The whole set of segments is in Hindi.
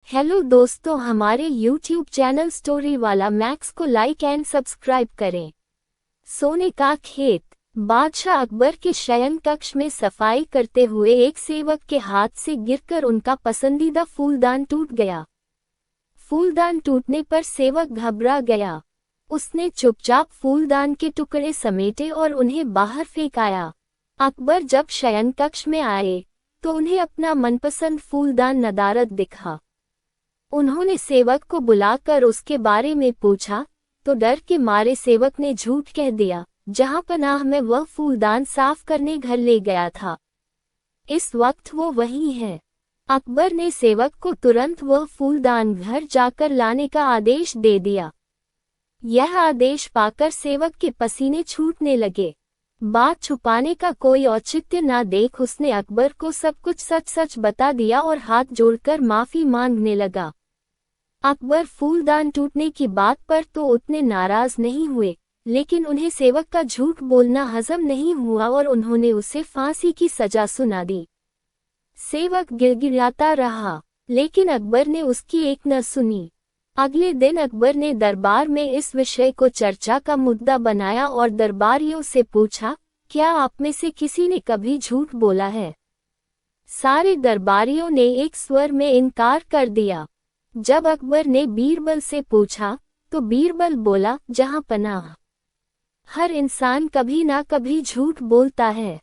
हेलो दोस्तों, हमारे YouTube चैनल स्टोरी वाला मैक्स को लाइक एंड सब्सक्राइब करें। सोने का खेत। बादशाह अकबर के शयन कक्ष में सफाई करते हुए एक सेवक के हाथ से गिरकर उनका पसंदीदा फूलदान टूट गया। फूलदान टूटने पर सेवक घबरा गया। उसने चुपचाप फूलदान के टुकड़े समेटे और उन्हें बाहर फेंकाया। अकबर जब शयन कक्ष में आए तो उन्हें अपना मनपसंद फूलदान नदारद दिखा। उन्होंने सेवक को बुलाकर उसके बारे में पूछा तो डर के मारे सेवक ने झूठ कह दिया। जहां पनाह में वह फूलदान साफ करने घर ले गया था। इस वक्त वो वहीं है। अकबर ने सेवक को तुरंत वह फूलदान घर जाकर लाने का आदेश दे दिया। यह आदेश पाकर सेवक के पसीने छूटने लगे। बात छुपाने का कोई औचित्य न देख उसने अकबर को सब कुछ सच सच बता दिया और हाथ जोड़कर माफी मांगने लगा। अकबर फूलदान टूटने की बात पर तो उतने नाराज नहीं हुए, लेकिन उन्हें सेवक का झूठ बोलना हजम नहीं हुआ और उन्होंने उसे फांसी की सजा सुना दी। सेवक गिड़गिड़ाता रहा, लेकिन अकबर ने उसकी एक न सुनी। अगले दिन अकबर ने दरबार में इस विषय को चर्चा का मुद्दा बनाया और दरबारियों से पूछा, क्या आप में से किसी ने कभी झूठ बोला है? सारे दरबारियों ने एक स्वर में इनकार कर दिया। जब अकबर ने बीरबल से पूछा तो बीरबल बोला, जहां पनाह, हर इंसान कभी ना कभी झूठ बोलता है।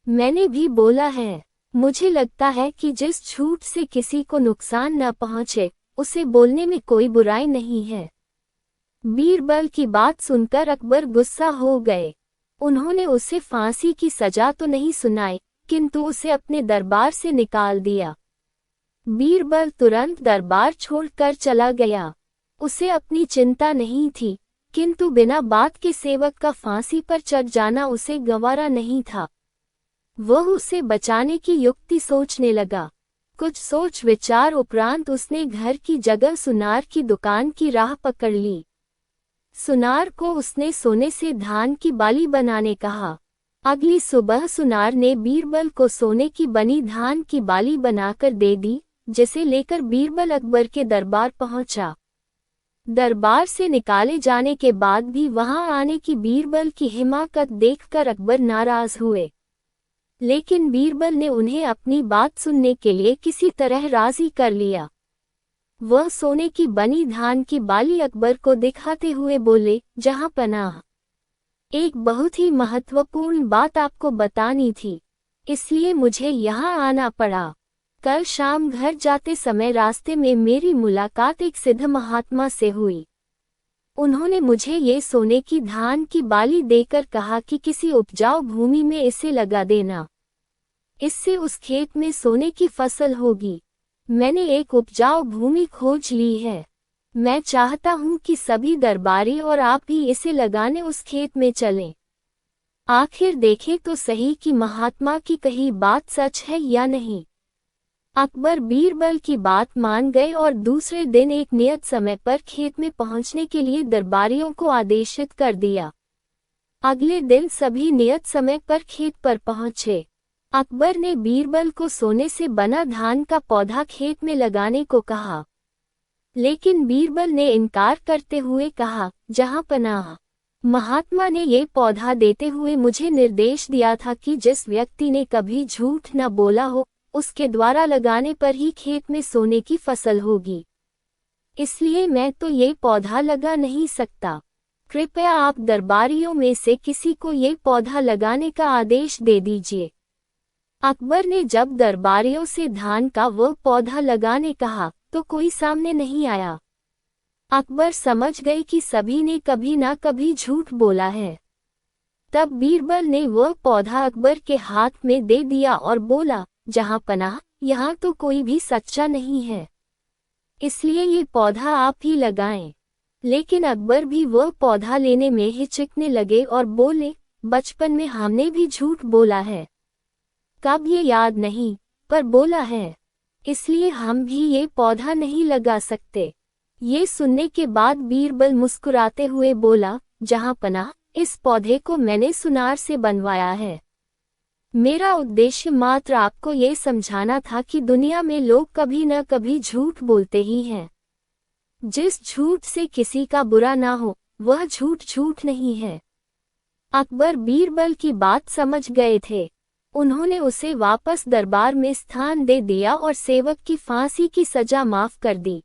मैंने भी बोला है। मुझे लगता है कि जिस झूठ से किसी को नुकसान न पहुंचे उसे बोलने में कोई बुराई नहीं है। बीरबल की बात सुनकर अकबर गुस्सा हो गए। उन्होंने उसे फांसी की सजा तो नहीं सुनाई, किंतु उसे अपने दरबार से निकाल दिया। बीरबल तुरंत दरबार छोड़कर चला गया। उसे अपनी चिंता नहीं थी, किंतु बिना बात के सेवक का फांसी पर चढ़ जाना उसे गवारा नहीं था। वह उसे बचाने की युक्ति सोचने लगा। कुछ सोच विचार उपरांत उसने घर की जगह सुनार की दुकान की राह पकड़ ली। सुनार को उसने सोने से धान की बाली बनाने कहा। अगली सुबह सुनार ने बीरबल को सोने की बनी धान की बाली बनाकर दे दी, जिसे लेकर बीरबल अकबर के दरबार पहुंचा। दरबार से निकाले जाने के बाद भी वहां आने की बीरबल की हिमाकत देखकर अकबर नाराज हुए, लेकिन बीरबल ने उन्हें अपनी बात सुनने के लिए किसी तरह राजी कर लिया। वह सोने की बनी धान की बाली अकबर को दिखाते हुए बोले, जहां पनाह, एक बहुत ही महत्वपूर्ण बात आपको बतानी थी, इसलिए मुझे यहाँ आना पड़ा। कल शाम घर जाते समय रास्ते में मेरी मुलाकात एक सिद्ध महात्मा से हुई। उन्होंने मुझे ये सोने की धान की बाली देकर कहा कि किसी उपजाऊ भूमि में इसे लगा देना, इससे उस खेत में सोने की फसल होगी। मैंने एक उपजाऊ भूमि खोज ली है। मैं चाहता हूँ कि सभी दरबारी और आप भी इसे लगाने उस खेत में चलें। आखिर देखें तो सही कि महात्मा की कही बात सच है या नहीं। अकबर बीरबल की बात मान गए और दूसरे दिन एक नियत समय पर खेत में पहुंचने के लिए दरबारियों को आदेशित कर दिया। अगले दिन सभी नियत समय पर खेत पर पहुंचे। अकबर ने बीरबल को सोने से बना धान का पौधा खेत में लगाने को कहा, लेकिन बीरबल ने इनकार करते हुए कहा, जहां पनाह, महात्मा ने ये पौधा देते हुए मुझे निर्देश दिया था कि जिस व्यक्ति ने कभी झूठ न बोला हो उसके द्वारा लगाने पर ही खेत में सोने की फसल होगी। इसलिए मैं तो ये पौधा लगा नहीं सकता। कृपया आप दरबारियों में से किसी को ये पौधा लगाने का आदेश दे दीजिए। अकबर ने जब दरबारियों से धान का वह पौधा लगाने कहा तो कोई सामने नहीं आया। अकबर समझ गए कि सभी ने कभी ना कभी झूठ बोला है। तब बीरबल ने वह पौधा अकबर के हाथ में दे दिया और बोला, जहां पनाह, यहाँ तो कोई भी सच्चा नहीं है, इसलिए ये पौधा आप ही लगाएं। लेकिन अकबर भी वह पौधा लेने में हिचकने लगे और बोले, बचपन में हमने भी झूठ बोला है। कब ये याद नहीं, पर बोला है, इसलिए हम भी ये पौधा नहीं लगा सकते। ये सुनने के बाद बीरबल मुस्कुराते हुए बोला, जहां पनाह, इस पौधे को मैंने सुनार से बनवाया है। मेरा उद्देश्य मात्र आपको ये समझाना था कि दुनिया में लोग कभी न कभी झूठ बोलते ही हैं। जिस झूठ से किसी का बुरा ना हो, वह झूठ झूठ नहीं है। अकबर बीरबल की बात समझ गए थे। उन्होंने उसे वापस दरबार में स्थान दे दिया और सेवक की फांसी की सजा माफ कर दी।